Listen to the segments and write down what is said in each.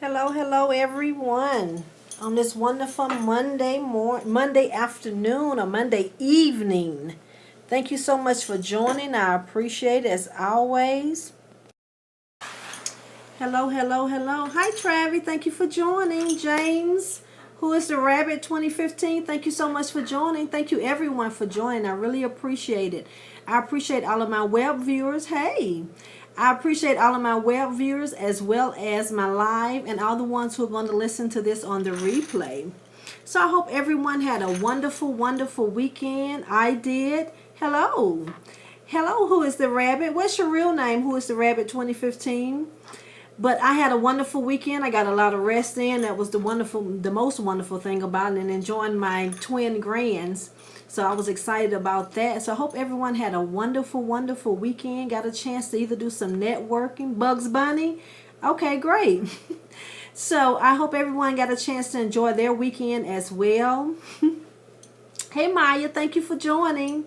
Hello everyone. On this wonderful Monday afternoon or Monday evening. Thank you so much for joining. I appreciate it as always. Hello. Hi Travi, thank you for joining. James, who is the Rabbit 2015, thank you so much for joining. Thank you everyone for joining. I really appreciate it. I appreciate all of my web viewers. Hey, I appreciate all of my web viewers as well as my live and all the ones who are going to listen to this on the replay. So I hope everyone had a wonderful weekend. I did. Hello, who is the Rabbit? What's your real name? Who is the Rabbit 2015? But I had a wonderful weekend. I got a lot of rest in. That was the most wonderful thing about it, and enjoying my twin grands. So I was excited about that. So I hope everyone had a wonderful weekend. Got a chance to either do some networking. Bugs Bunny? Okay, great. So I hope everyone got a chance to enjoy their weekend as well. Hey Maya, thank you for joining.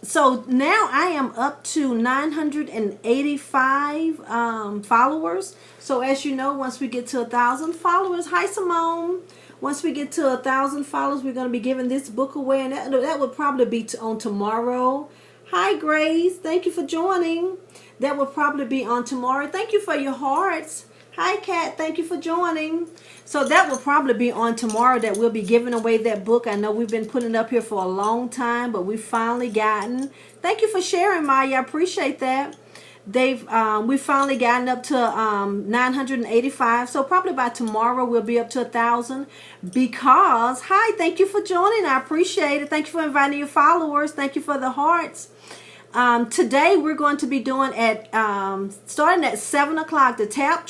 So now I am up to 985 followers. So as you know, once we get to 1,000 followers, hi Simone. Once we get to 1,000 followers, we're going to be giving this book away, and that would probably be on tomorrow. Hi Grace, thank you for joining. That will probably be on tomorrow. Thank you for your hearts. Hi Kat, thank you for joining. So that will probably be on tomorrow that we'll be giving away that book. I know we've been putting it up here for a long time, but we've finally gotten. Thank you for sharing, Maya. I appreciate that. We've finally gotten up to 985. So probably by tomorrow we'll be up to 1,000. Because thank you for joining. I appreciate it. Thank you for inviting your followers. Thank you for the hearts. Today we're going to be doing at starting at 7 o'clock. The Tag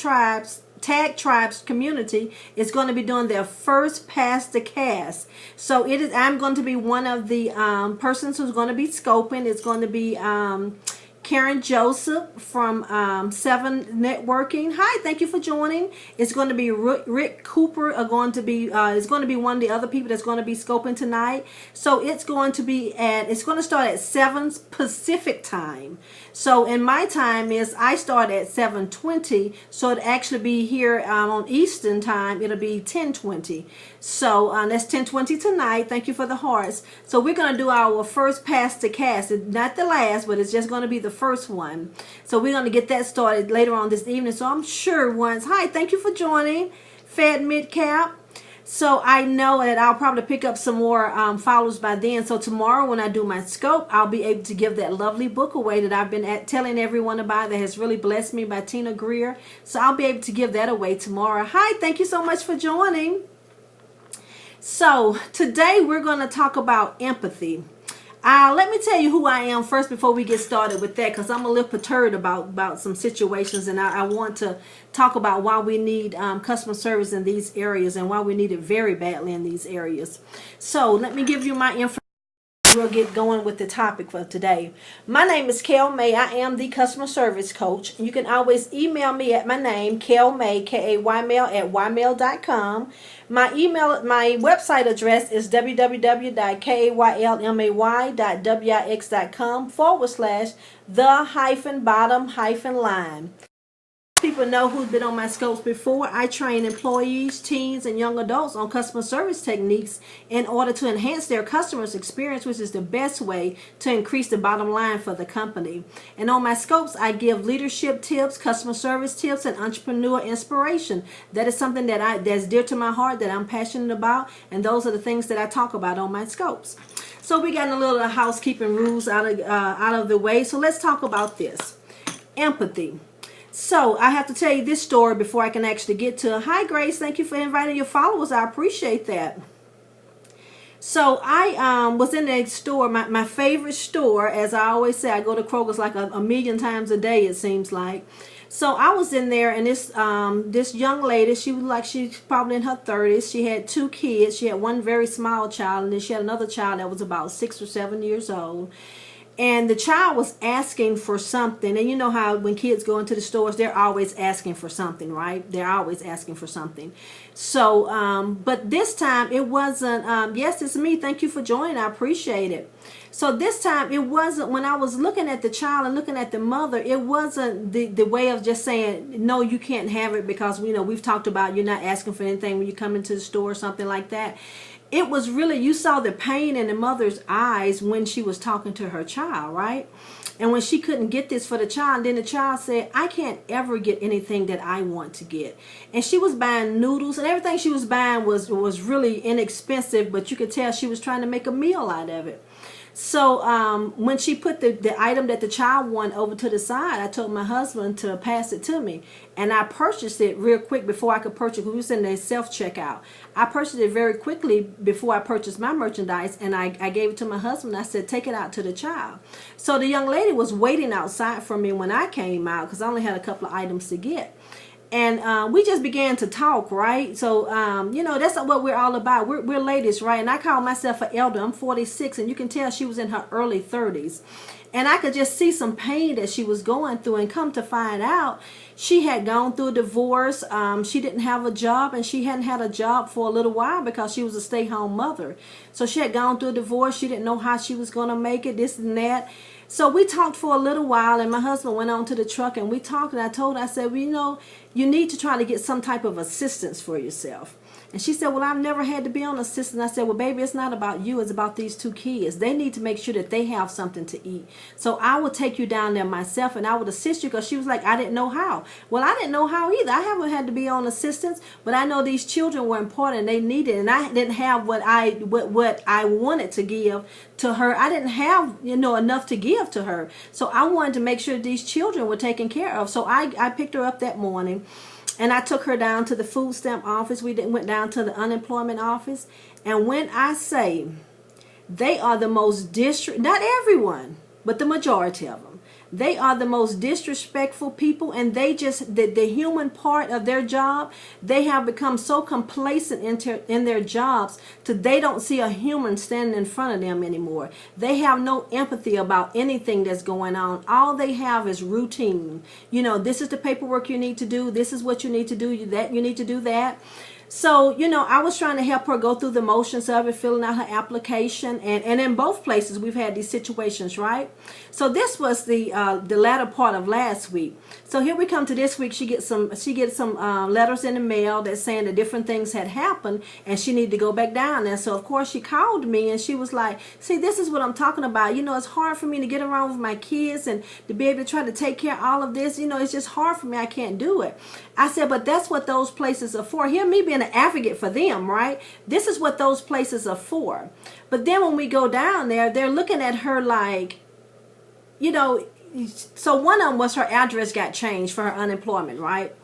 Tribes community is going to be doing their first Pass the Cast. So I'm going to be one of the persons who's going to be scoping. It's going to be Karen Joseph from 7 Networking. Hi, thank you for joining. It's going to be Rick Cooper is going to be one of the other people that's going to be scoping tonight. So it's going to start at 7 Pacific time. So in my time I start at 7:20. So it'll actually be here on Eastern time. It'll be 10:20. So that's 10:20 tonight. Thank you for the hearts. So we're going to do our first Pass the Cast. It's not the last, but it's just going to be the first one. So we're going to get that started later on this evening. So I'm sure thank you for joining, Fed Midcap. So I know that I'll probably pick up some more followers by then. So tomorrow when I do my scope, I'll be able to give that lovely book away that I've been telling everyone about, that has really blessed me, by Tina Greer. So I'll be able to give that away tomorrow. Hi, thank you so much for joining. So today we're going to talk about empathy. Let me tell you who I am first before we get started with that, because I'm a little perturbed about some situations, and I want to talk about why we need customer service in these areas and why we need it very badly in these areas. So let me give you my information. We'll get going with the topic for today. My name is Kel May. I am the customer service coach. You can always email me at my name, Kel May, K-A-Y-mail at ymail.com. My website address is www.kaylmy.wix.com/the-bottom-line. People know who's been on my scopes before. I train employees, teens, and young adults on customer service techniques in order to enhance their customers' experience, which is the best way to increase the bottom line for the company. And on my scopes, I give leadership tips, customer service tips, and entrepreneur inspiration. That is something that's dear to my heart, that I'm passionate about, and those are the things that I talk about on my scopes. So we got a little housekeeping rules out of the way. So let's talk about this. Empathy. So I have to tell you this story before I can actually get to it. Hi Grace, thank you for inviting your followers. I appreciate that. So I was in a store, my favorite store. As I always say, I go to Kroger's like a million times a day, it seems like. So I was in there, and this young lady, she's probably in her 30s. She had 2 kids. She had one very small child, and then she had another child that was about 6 or 7 years old. And the child was asking for something. And you know how when kids go into the stores, they're always asking for something, right? They're always asking for something. So, but this time it wasn't, yes, it's me. Thank you for joining. I appreciate it. So this time it wasn't, when I was looking at the child and looking at the mother, it wasn't the way of just saying, no, you can't have it because, you know, we've talked about you're not asking for anything when you come into the store or something like that. It was really, you saw the pain in the mother's eyes when she was talking to her child, right? And when she couldn't get this for the child, then the child said, I can't ever get anything that I want to get. And she was buying noodles, and everything she was buying was really inexpensive, but you could tell she was trying to make a meal out of it. So when she put the item that the child wanted over to the side, I told my husband to pass it to me. And I purchased it real quick before I could purchase, because we was in the self-checkout. I purchased it very quickly before I purchased my merchandise, and I gave it to my husband. I said, take it out to the child. So the young lady was waiting outside for me when I came out, because I only had a couple of items to get. And we just began to talk, right? So, you know, that's what we're all about. We're ladies, right? And I call myself an elder. I'm 46, and you can tell she was in her early 30s. And I could just see some pain that she was going through, and come to find out, she had gone through a divorce. She didn't have a job, and she hadn't had a job for a little while because she was a stay-home mother. So she had gone through a divorce. She didn't know how she was going to make it, this and that. So we talked for a little while, and my husband went on to the truck, and we talked, and I told her, I said, well, you know, you need to try to get some type of assistance for yourself. And she said, well, I've never had to be on assistance. I said, well, baby, it's not about you. It's about these two kids. They need to make sure that they have something to eat. So I will take you down there myself, and I would assist you, because she was like, I didn't know how. Well, I didn't know how either. I haven't had to be on assistance, but I know these children were important. They needed it, and I didn't have what I wanted to give to her. I didn't have, you know, enough to give to her. So I wanted to make sure these children were taken care of. So I picked her up that morning, and I took her down to the food stamp office. We went down to the unemployment office. And when I say they are the most not everyone, but the majority of them, they are the most disrespectful people, and they just, the human part of their job, they have become so complacent in their jobs that they don't see a human standing in front of them anymore. They have no empathy about anything that's going on. All they have is routine. You know, this is the paperwork you need to do. This is what you need to do. That you need to do that. So, you know, I was trying to help her go through the motions of it, filling out her application. And in both places, we've had these situations, right? So this was the latter part of last week. So here we come to this week. She gets some letters in the mail that's saying that different things had happened, and she needed to go back down there. So, of course, she called me, and she was like, see, this is what I'm talking about. You know, it's hard for me to get around with my kids and to be able to try to take care of all of this. You know, it's just hard for me. I can't do it. I said, but that's what those places are for. Hear me being an advocate for them, right? This is what those places are for. But then when we go down there, they're looking at her like, you know, so one of them was her address got changed for her unemployment, right?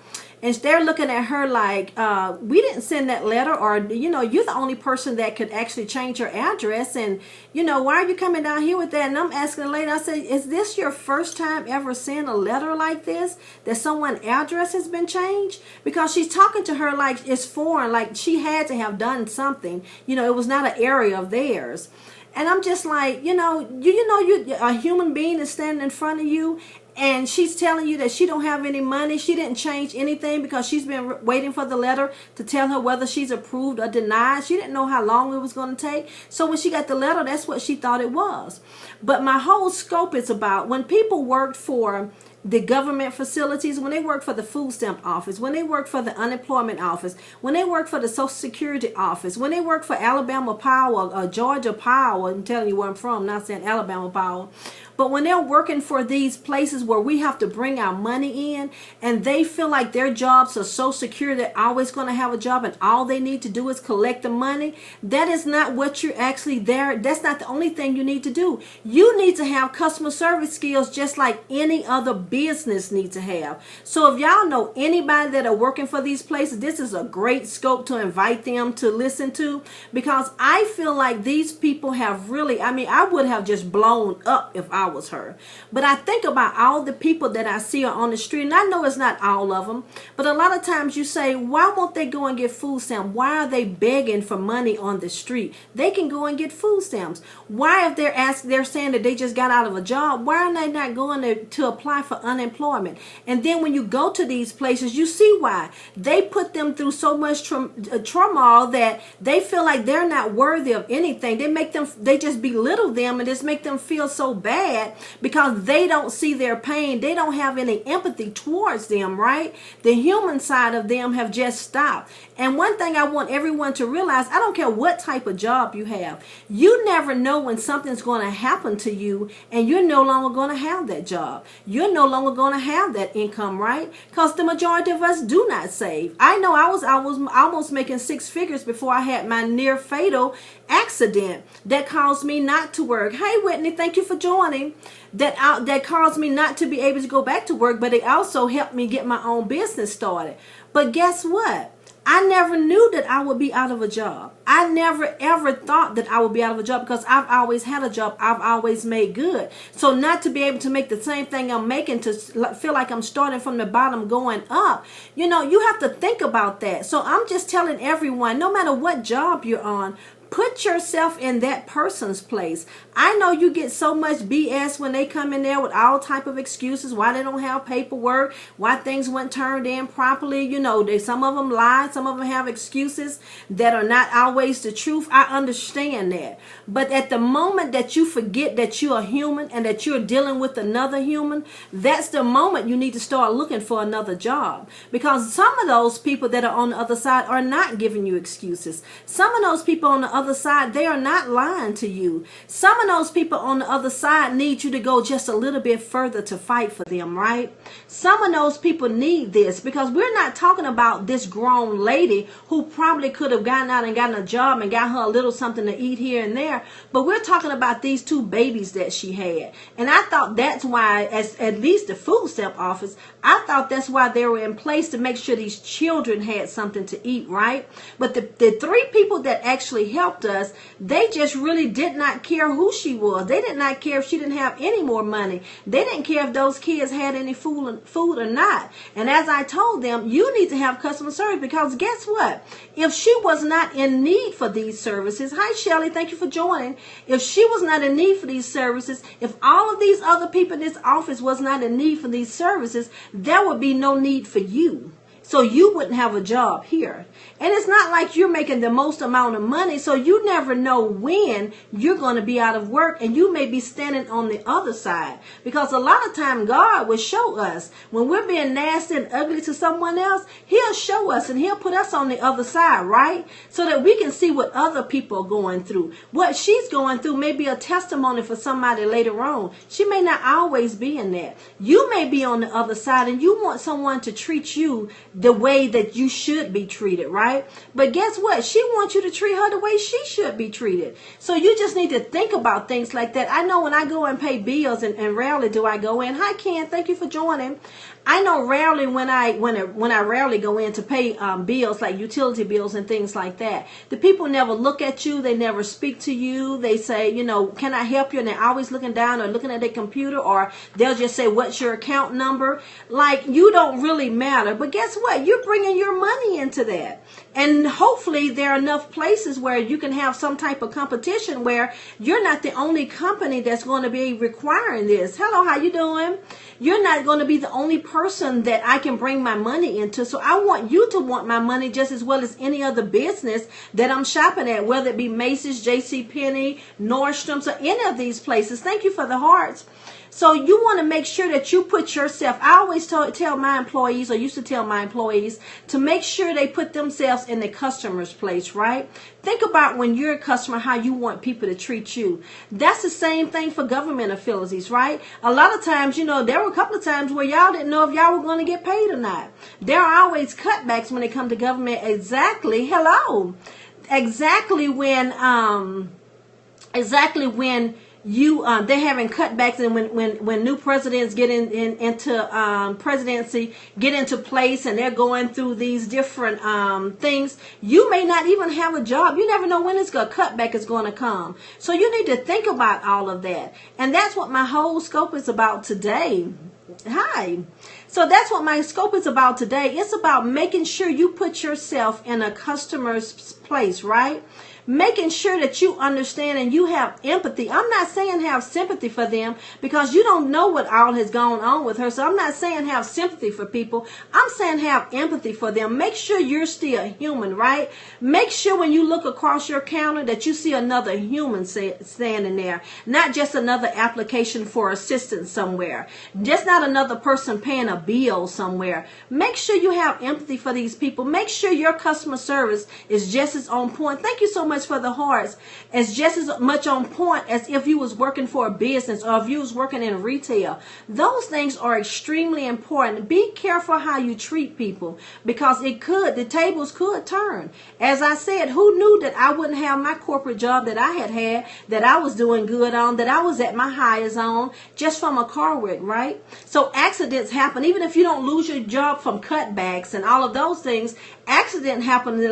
And they're looking at her like, we didn't send that letter, or, you know, you're the only person that could actually change your address. And, you know, why are you coming down here with that? And I'm asking the lady, I said, is this your first time ever seeing a letter like this, that someone's address has been changed? Because she's talking to her like it's foreign, like she had to have done something. You know, it was not an area of theirs. And I'm just like, you know, you a human being is standing in front of you, and she's telling you that she don't have any money. She didn't change anything because she's been waiting for the letter to tell her whether she's approved or denied. She didn't know how long it was going to take. So when she got the letter, that's what she thought it was. But my whole scope is about when people worked for the government facilities, when they work for the food stamp office, when they work for the unemployment office, when they work for the Social Security office, when they work for Alabama Power or Georgia Power, I'm telling you where I'm from, not saying Alabama Power, but when they're working for these places where we have to bring our money in, and they feel like their jobs are so secure, they're always going to have a job, and all they need to do is collect the money, that is not what you're actually there. That's not the only thing you need to do. You need to have customer service skills just like any other business need to have. So if y'all know anybody that are working for these places, this is a great scope to invite them to listen to, because I feel like these people have really, I mean, I would have just blown up if I was her. But I think about all the people that I see are on the street, and I know it's not all of them, but a lot of times you say, why won't they go and get food stamps? Why are they begging for money on the street? They can go and get food stamps. Why, if they're saying that they just got out of a job, why are they not going to apply for unemployment? And then when you go to these places, you see why. They put them through so much turmoil that they feel like they're not worthy of anything. They just belittle them and just make them feel so bad because they don't see their pain. They don't have any empathy towards them, right? The human side of them have just stopped. And one thing I want everyone to realize, I don't care what type of job you have, you never know when something's going to happen to you and you're no longer going to have that job. You're no longer going to have that income, right? Because the majority of us do not save. I know I was almost making six figures before I had my near fatal accident that caused me not to work. Hey, Whitney, thank you for joining. That caused me not to be able to go back to work, but it also helped me get my own business started. But guess what? I never knew that I would be out of a job. I never ever thought that I would be out of a job because I've always had a job. I've always made good. So not to be able to make the same thing I'm making, to feel like I'm starting from the bottom going up, you have to think about that. So I'm just telling everyone, no matter what job you're on, put yourself in that person's place. I know you get so much BS when they come in there with all type of excuses, why they don't have paperwork, why things weren't turned in properly. Some of them lie, some of them have excuses that are not always the truth. I understand that. But at the moment that you forget that you're a human and that you're dealing with another human, that's the moment you need to start looking for another job. Because some of those people that are on the other side are not giving you excuses. Some of those people on the other side, they are not lying to you. Some of those people on the other side need you to go just a little bit further to fight for them, right? Some of those people need this, because we're not talking about this grown lady who probably could have gotten out and gotten a job and got her a little something to eat here and there, but we're talking about these two babies that she had. And I thought that's why, as at least the food stamp office, I thought that's why they were in place, to make sure these children had something to eat, right? But the three people that actually helped us, they just really did not care who she was. They did not care if she didn't have any more money. They didn't care if those kids had any food or not. And as I told them, you need to have customer service, because guess what? If she was not in need for these services, hi Shelly, thank you for joining. If she was not in need for these services, if all of these other people in this office was not in need for these services, there would be no need for you. So you wouldn't have a job here. And it's not like you're making the most amount of money, so you never know when you're going to be out of work, and you may be standing on the other side. Because a lot of time God will show us when we're being nasty and ugly to someone else. He'll show us and he'll put us on the other side, right? So that we can see what other people are going through. What she's going through may be a testimony for somebody later on. She may not always be in that. You may be on the other side and you want someone to treat you the way that you should be treated, right? But guess what? She wants you to treat her the way she should be treated. So you just need to think about things like that. I know when I go and pay bills, and rarely do I go in. Hi Ken, thank you for joining. I know rarely when I rarely go in to pay bills, like utility bills and things like that. The people never look at you. They never speak to you. They say, can I help you? And they're always looking down or looking at their computer, or they'll just say, what's your account number? Like, you don't really matter. But guess what? You're bringing your money into that. And hopefully there are enough places where you can have some type of competition where you're not the only company that's going to be requiring this. Hello, how you doing? You're not going to be the only person that I can bring my money into. So I want you to want my money just as well as any other business that I'm shopping at, whether it be Macy's, JCPenney, Nordstrom's, or any of these places. Thank you for the hearts. So you want to make sure that you put yourself, I always tell my employees, or used to tell my employees, to make sure they put themselves in the customer's place, right? Think about when you're a customer, how you want people to treat you. That's the same thing for government affiliates, right? A lot of times, there were a couple of times where y'all didn't know if y'all were going to get paid or not. There are always cutbacks when it comes to government. Exactly when they're having cutbacks, and when new presidents get into presidency, get into place, and they're going through these different things, you may not even have a job. You never know when a cutback is going to come. So you need to think about all of that, and that's what my whole scope is about today. Hi. So that's what my scope is about today. It's about making sure you put yourself in a customer's place, right? Making sure that you understand and you have empathy. I'm not saying have sympathy for them, because you don't know what all has gone on with her. So I'm not saying have sympathy for people. I'm saying have empathy for them. Make sure you're still human, right? Make sure when you look across your counter that you see another human standing there, not just another application for assistance somewhere, just not another person paying a bill somewhere. Make sure you have empathy for these people. Make sure your customer service is just as on point. Thank you so much for the hearts. It's just as much on point as if you was working for a business or if you was working in retail. Those things are extremely important. Be careful how you treat people, because the tables could turn. As I said, who knew that I wouldn't have my corporate job that I had, that I was doing good on, that I was at my highest on, just from a car wreck, right? So accidents happen. Even if you don't lose your job from cutbacks and all of those things, accidents happen